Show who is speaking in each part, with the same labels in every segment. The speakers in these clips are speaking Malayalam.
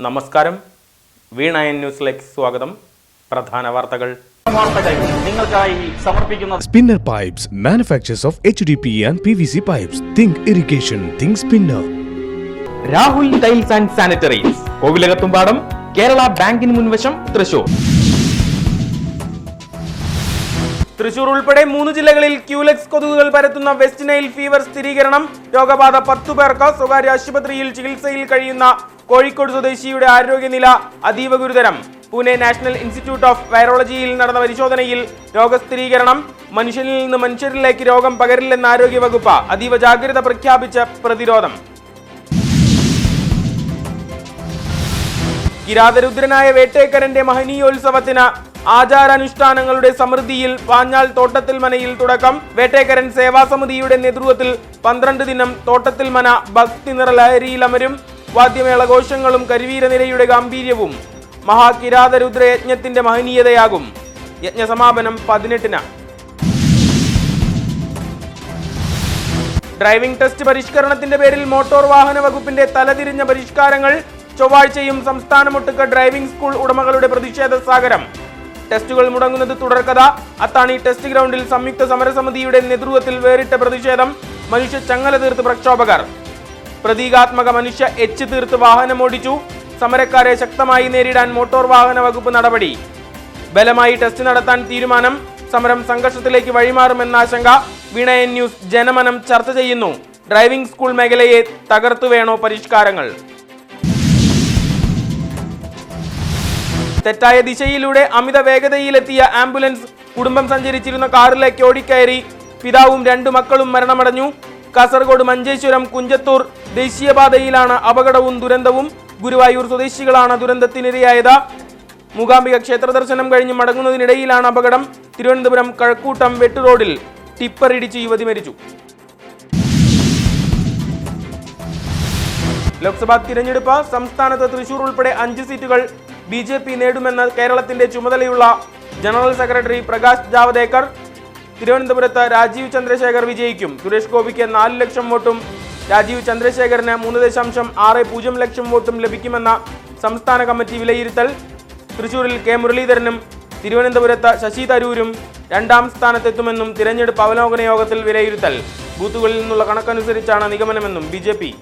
Speaker 1: നമസ്കാരം, വീണ ന്യൂസിലേക്ക് സ്വാഗതം. പ്രധാന വാർത്തകൾ
Speaker 2: നിങ്ങൾക്കായി സമർപ്പിക്കുന്ന
Speaker 3: Spinner Pipes manufacturers of HDPE and PVC pipes. Think irrigation, think spinner.
Speaker 1: Rahul tiles and sanitaries, Kovilakathumpadam, Kerala ബാങ്കിന് മുൻവശം, തൃശൂർ. തൃശൂർ ഉൾപ്പെടെ 3 ജില്ലകളിൽ ക്യൂലെക്സ് കൊതുകുകൾ പരത്തുന്ന വെസ്റ്റ് നൈൽ ഫീവർ സ്ഥിരീകരണം. രോഗബാധ 10 പേർക്ക്. സ്വകാര്യ ആശുപത്രിയിൽ ചികിത്സയിൽ കഴിയുന്ന കോഴിക്കോട് സ്വദേശിയുടെ ആരോഗ്യനില അതീവ ഗുരുതരം. പൂനെ നാഷണൽ ഇൻസ്റ്റിറ്റ്യൂട്ട് ഓഫ് വൈറോളജിയിൽ നടന്ന പരിശോധനയിൽ രോഗസ്ഥിരീകരണം. മനുഷ്യനിൽ നിന്ന് മനുഷ്യരിലേക്ക് രോഗം പകരില്ലെന്ന് ആരോഗ്യവകുപ്പ്. അതീവ ജാഗ്രത പ്രഖ്യാപിച്ച പ്രതിരോധം. കിരാതരുദ്രനായ വേട്ടേക്കരന്റെ മഹനീയോത്സവത്തിന് ആചാരാനുഷ്ഠാനങ്ങളുടെ സമൃദ്ധിയിൽ പാഞ്ഞാൾ തോട്ടത്തിൽ മനയിൽ തുടക്കം. വേട്ടേക്കരൻ സേവാസമിതിയുടെ നേതൃത്വത്തിൽ 12 ദിനം തോട്ടത്തിൽ മന ഭക്തി നിറലഹരിയിലമരും. വാദ്യമേളഘോഷങ്ങളും കരിവീരനിരയുടെ ഗാംഭീര്യവും മഹാകിരാതരുദ്ര യജ്ഞത്തിന്റെ മഹനീയതയാകും. യജ്ഞസമാപനം 18-ന്. ഡ്രൈവിംഗ് ടെസ്റ്റ് പരിഷ്കരണത്തിന്റെ പേരിൽ മോട്ടോർ വാഹന വകുപ്പിന്റെ തലതിരിഞ്ഞ പരിഷ്കാരങ്ങൾ. ചൊവ്വാഴ്ചയും സംസ്ഥാനമൊട്ടുക്ക ഡ്രൈവിംഗ് സ്കൂൾ ഉടമകളുടെ പ്രതിഷേധ സാഗരം. ടെസ്റ്റുകൾ മുടങ്ങുന്നത് തുടർക്കഥ. അത്താണി ടെസ്റ്റ് ഗ്രൗണ്ടിൽ സംയുക്ത സമരസമിതിയുടെ നേതൃത്വത്തിൽ വേറിട്ട പ്രതിഷേധം. മനുഷ്യ ചങ്ങല തീർത്ത് പ്രക്ഷോഭകർ. പ്രതീകാത്മക മനുഷ്യ എച്ച് തീർത്ത് വാഹനമോടിച്ചു. സമരക്കാരെ ശക്തമായി നേരിടാൻ മോട്ടോർ വാഹന വകുപ്പ് നടപടി. ബലമായി ടെസ്റ്റ് നടത്താൻ തീരുമാനം. സമരം സംഘർഷത്തിലേക്ക് വഴിമാറുമെന്ന ആശങ്ക. വീണ ന്യൂസ് ജനമനം ചർച്ച ചെയ്യുന്നു. ഡ്രൈവിംഗ് സ്കൂൾ മേഖലയെ തകർത്തു വേണോ പരിഷ്കാരങ്ങൾ? തെറ്റായ ദിശയിലൂടെ അമിത വേഗതയിലെത്തിയ ആംബുലൻസ് കുടുംബം സഞ്ചരിച്ചിരുന്ന കാറിലേക്ക് ഓടിക്കയറി. പിതാവും 2 മക്കളും മരണമടഞ്ഞു. കാസർഗോഡ് മഞ്ചേശ്വരം കുഞ്ചത്തൂർ ദേശീയപാതയിലാണ് അപകടവും ദുരന്തവും. ഗുരുവായൂർ സ്വദേശികളാണ് ദുരന്തത്തിനിരയായത്. മൂകാംബിക ക്ഷേത്ര ദർശനം കഴിഞ്ഞ് മടങ്ങുന്നതിനിടയിലാണ് അപകടം. തിരുവനന്തപുരം കഴക്കൂട്ടം വെട്ടുറോഡിൽ ടിപ്പർ ഇടിച്ച് യുവതി മരിച്ചു. ലോക്സഭാ തിരഞ്ഞെടുപ്പ്. സംസ്ഥാനത്ത് തൃശൂർ ഉൾപ്പെടെ 5 സീറ്റുകൾ BJP നേടുമെന്ന് കേരളത്തിന്റെ ചുമതലയുള്ള ജനറൽ സെക്രട്ടറി പ്രകാശ് ജാവദേക്കർ. തിരുവനന്തപുരത്ത് രാജീവ് ചന്ദ്രശേഖർ വിജയിക്കും. സുരേഷ് ഗോപിക്ക് 4 ലക്ഷം വോട്ടും രാജീവ് ചന്ദ്രശേഖറിന് 3.60 ലക്ഷം വോട്ടും ലഭിക്കുമെന്ന സംസ്ഥാന കമ്മിറ്റി വിലയിരുത്തൽ. തൃശൂരിൽ കെ മുരളീധരനും തിരുവനന്തപുരത്ത് ശശി തരൂരും 2ാം സ്ഥാനത്തെത്തുമെന്നും തിരഞ്ഞെടുപ്പ് അവലോകന യോഗത്തിൽ വിലയിരുത്തൽ. ബൂത്തുകളിൽ നിന്നുള്ള കണക്കനുസരിച്ചാണ് നിഗമനമെന്നും BJP.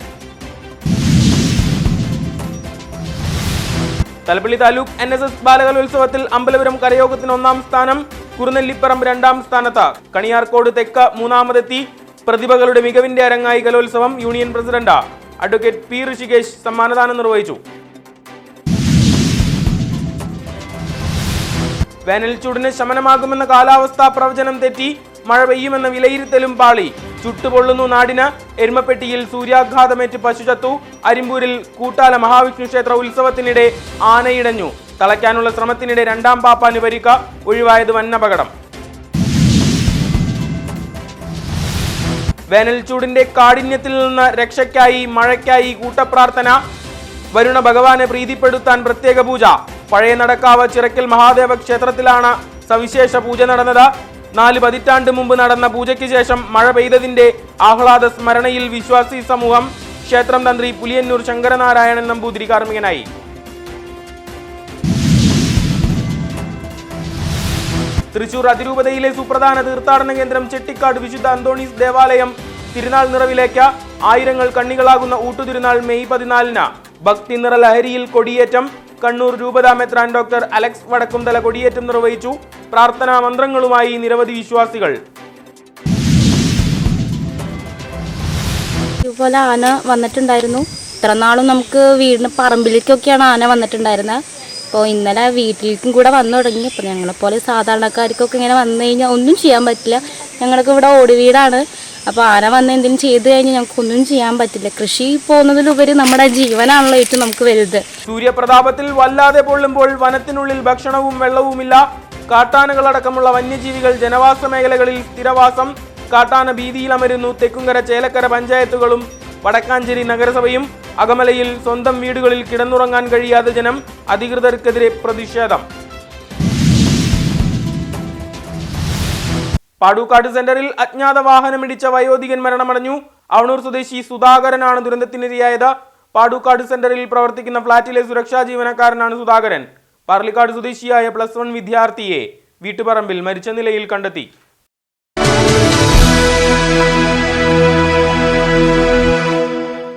Speaker 1: തലപ്പള്ളി താലൂക്ക് NSS ബാലകലോത്സവത്തിൽ അമ്പലപുരം കരയോഗത്തിന് 1ാം സ്ഥാനം. കുറുനെല്ലിപ്പറമ്പ് 2ാം സ്ഥാനത്ത്. കണിയാർക്കോട് തെക്ക് 3ാമതെത്തി. പ്രതിഭകളുടെ മികവിന്റെ അരങ്ങായി കലോത്സവം. Union president advocate P Rishikesh സമ്മാനദാനം നിർവഹിച്ചു. വേനൽ ചൂടിന് ശമനമാകുമെന്ന കാലാവസ്ഥാ പ്രവചനം തെറ്റി. മഴ പെയ്യുമെന്ന വിലയിരുത്തലും പാളി. ചുട്ടുപൊള്ളുന്നു നാടിന്. എരുമപ്പെട്ടിയിൽ സൂര്യാഘാതമേറ്റ് പശു ചത്തു. അരിമ്പൂരിൽ കൂട്ടാല മഹാവിഷ്ണു ക്ഷേത്ര ഉത്സവത്തിനിടെ ആനയിടഞ്ഞു. തളയ്ക്കാനുള്ള ശ്രമത്തിനിടെ 2ാം പാപ്പാന് പരിക്ക്. ഒഴിവായത് വൻ അപകടം. വേനൽ ചൂടിന്റെ കാഠിന്യത്തിൽ നിന്ന് രക്ഷയ്ക്കായി മഴയ്ക്കായി കൂട്ടപ്രാർത്ഥന. വരുണ ഭഗവാനെ പ്രീതിപ്പെടുത്താൻ പ്രത്യേക പൂജ. പഴയ നടക്കാവ് ചിറക്കൽ മഹാദേവ ക്ഷേത്രത്തിലാണ് സവിശേഷ പൂജ നടന്നത്. 4 പതിറ്റാണ്ട് മുമ്പ് നടന്ന പൂജയ്ക്ക് ശേഷം മഴ പെയ്തതിന്റെ ആഹ്ലാദ സ്മരണയിൽ വിശ്വാസി സമൂഹം. ക്ഷേത്രം തന്ത്രി പുലിയന്നൂർ ശങ്കരനാരായണൻ നമ്പൂതിരി കാർമ്മികനായി. തൃശൂർ അതിരൂപതയിലെ സുപ്രധാന തീർത്ഥാടന കേന്ദ്രം ചെട്ടിക്കാട് വിശുദ്ധ അന്തോണീസ് ദേവാലയം തിരുനാൾ നിറവിലേക്ക്. ആയിരങ്ങൾ കണ്ണികളാകുന്ന ഊട്ടുതിരുനാൾ മെയ് 14-ന്. ഭക്തി നിറലഹരിയിൽ കൊടിയേറ്റം. കണ്ണൂർ രൂപതാ മെത്രാൻ ഡോക്ടർ അലക്സ് വടക്കുംതല കൊടിയേറ്റം നിർവഹിച്ചു. പ്രാർത്ഥനാ മന്ത്രങ്ങളുമായി നിരവധി വിശ്വാസികൾ.
Speaker 4: ഇതുപോലെ ആന വന്നിട്ടുണ്ടായിരുന്നു. ഇത്ര നാളും നമുക്ക് വീടിന് പറമ്പിലേക്കൊക്കെയാണ് ആന വന്നിട്ടുണ്ടായിരുന്നത്. അപ്പോൾ ഇന്നലെ വീട്ടിലേക്കും കൂടെ വന്നു തുടങ്ങി. അപ്പോൾ ഞങ്ങളെപ്പോലെ സാധാരണക്കാർക്കൊക്കെ ഇങ്ങനെ വന്നു കഴിഞ്ഞാൽ ഒന്നും ചെയ്യാൻ പറ്റില്ല. ഞങ്ങൾക്ക് ഇവിടെ ഓടി വീടാണ്. അപ്പോൾ ആന വന്ന് എന്തെങ്കിലും ചെയ്തു കഴിഞ്ഞാൽ ഞങ്ങൾക്കൊന്നും ചെയ്യാൻ പറ്റില്ല. കൃഷി പോകുന്നതിലുപരി നമ്മുടെ ജീവനാണല്ലോ ഏറ്റവും നമുക്ക് വലുത്.
Speaker 1: സൂര്യപ്രതാപത്തിൽ വല്ലാതെ പൊള്ളുമ്പോൾ വനത്തിനുള്ളിൽ ഭക്ഷണവും വെള്ളവുമില്ല. കാട്ടാനകളടക്കമുള്ള വന്യജീവികൾ ജനവാസ മേഖലകളിൽ സ്ഥിരവാസം. കാട്ടാന ഭീതിയിലമരുന്നു തെക്കുംകര ചേലക്കര പഞ്ചായത്തുകളും വടക്കാഞ്ചേരി നഗരസഭയും. അകമലയിൽ സ്വന്തം വീടുകളിൽ കിടന്നുറങ്ങാൻ കഴിയാതെ ജനം. അധികൃതർക്കെതിരെ പ്രതിഷേധം. പാടൂക്കാട് സെന്ററിൽ അജ്ഞാത വാഹനമിടിച്ച വയോധികൻ മരണമടഞ്ഞു. അവണൂർ സ്വദേശി സുധാകരനാണ് ദുരന്തത്തിനിരയായത്. പാടൂക്കാട് സെന്ററിൽ പ്രവർത്തിക്കുന്ന ഫ്ളാറ്റിലെ സുരക്ഷാ ജീവനക്കാരനാണ് സുധാകരൻ. പാർലിക്കാട് സ്വദേശിയായ +1 വിദ്യാർത്ഥിയെ വീട്ടുപറമ്പിൽ മരിച്ച നിലയിൽ കണ്ടെത്തി.